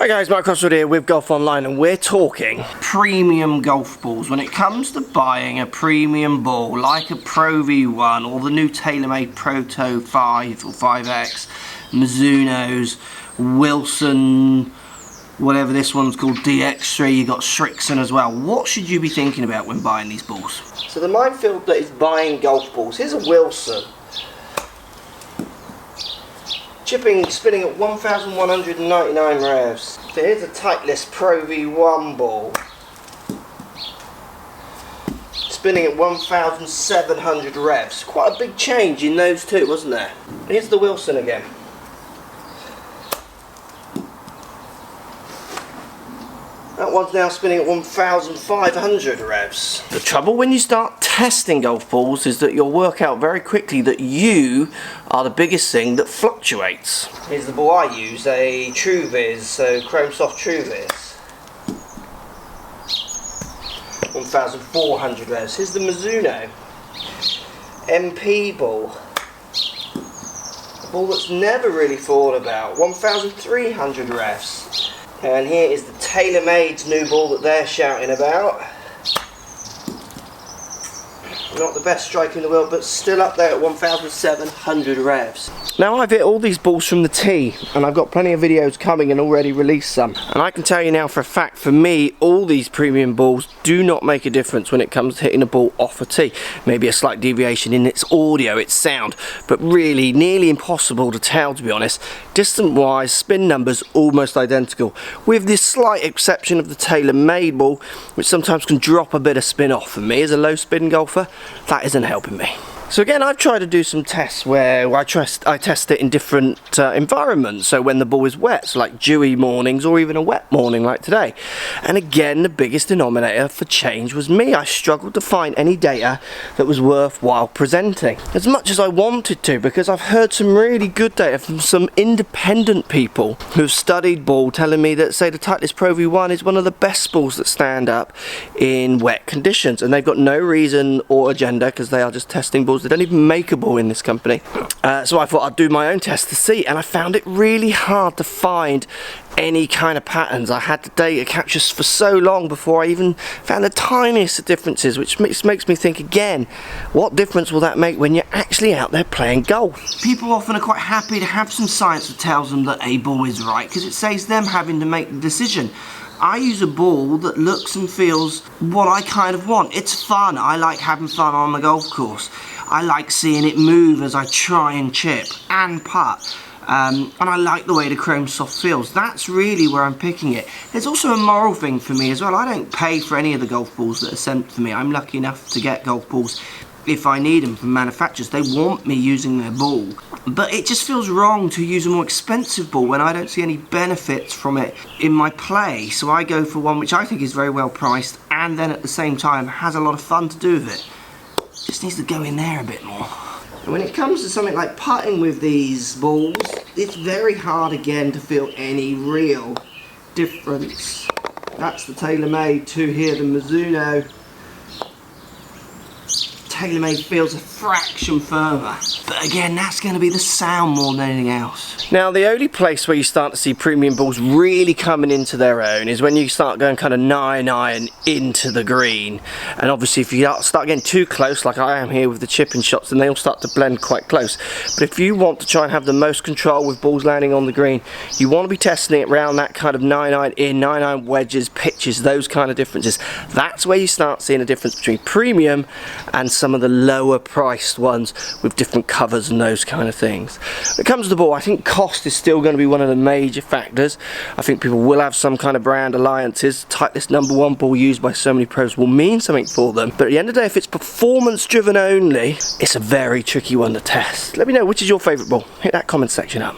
Hi guys, Mark Crossfield here with GolfOnline, and we're talking premium golf balls. When it comes to buying a premium ball like a Pro V1 or the new TaylorMade Proto 5 or 5X, Mizuno's, Wilson, whatever this one's called, DX3, you got Strixon as well. What should you be thinking about when buying these balls? So the minefield that is buying golf balls, here's a Wilson. Spinning at 1,199 revs. So here's a Titleist Pro V1 ball. Spinning at 1,700 revs. Quite a big change in those two, wasn't there? Here's the Wilson again. That one's now spinning at 1,500 revs. The trouble when you start testing golf balls is that you'll work out very quickly that you are the biggest thing that fluctuates. Here's the ball I use, a TrueViz, so Chrome Soft TrueViz. 1,400 revs. Here's the Mizuno MP ball. A ball that's never really thought about, 1,300 revs. And here is the TaylorMade's new ball that they're shouting about. Not the best striker in the world, but still up there at 1,700 revs. Now I've hit all these balls from the tee, and I've got plenty of videos coming and already released some. And I can tell you now for a fact, for me, all these premium balls do not make a difference when it comes to hitting a ball off a tee. Maybe a slight deviation in its audio, its sound, but really nearly impossible to tell, to be honest. Distance-wise, spin numbers almost identical, with this slight exception of the TaylorMade ball, which sometimes can drop a bit of spin off. For me as a low spin golfer, that isn't helping me. So again, I've tried to do some tests where I test it in different environments. So when the ball is wet, so like dewy mornings or even a wet morning like today. And again, the biggest denominator for change was me. I struggled to find any data that was worthwhile presenting, as much as I wanted to, because I've heard some really good data from some independent people who've studied ball telling me that, say, the Titleist Pro V1 is one of the best balls that stand up in wet conditions. And they've got no reason or agenda, because they are just testing balls. They don't even make a ball in this company. So I thought I'd do my own test to see, and I found it really hard to find any kind of patterns. I had the data captured for so long before I even found the tiniest of differences, which makes me think again, what difference will that make when you're actually out there playing golf? People often are quite happy to have some science that tells them that a ball is right, because it saves them having to make the decision. I use a ball that looks and feels what I kind of want. It's fun. I like having fun on the golf course. I like seeing it move as I try and chip and putt. And I like the way the Chrome Soft feels. That's really where I'm picking it. There's also a moral thing for me as well. I don't pay for any of the golf balls that are sent for me. I'm lucky enough to get golf balls if I need them from manufacturers. They want me using their ball. But it just feels wrong to use a more expensive ball when I don't see any benefits from it in my play. So I go for one which I think is very well priced, and then at the same time has a lot of fun to do with it. Just needs to go in there a bit more. And when it comes to something like putting with these balls, it's very hard again to feel any real difference. That's the TaylorMade to here, the Mizuno. TaylorMade feels a fraction firmer, but again, that's going to be the sound more than anything else. Now, the only place where you start to see premium balls really coming into their own is when you start going kind of 9-iron into the green. And obviously, if you start getting too close, like I am here with the chipping shots, then they'll start to blend quite close. But if you want to try and have the most control with balls landing on the green, you want to be testing it around that kind of 9-iron in, 9-iron wedges, pitches, those kind of differences. That's where you start seeing a difference between premium and some of the lower priced ones with different covers and those kind of things. When it comes to the ball, I think cost is still going to be one of the major factors. I think people will have some kind of brand alliances. Titleist #1 ball used by so many pros will mean something for them, but at the end of the day, if it's performance driven only, it's a very tricky one to test. Let me know which is your favourite ball. Hit that comment section up.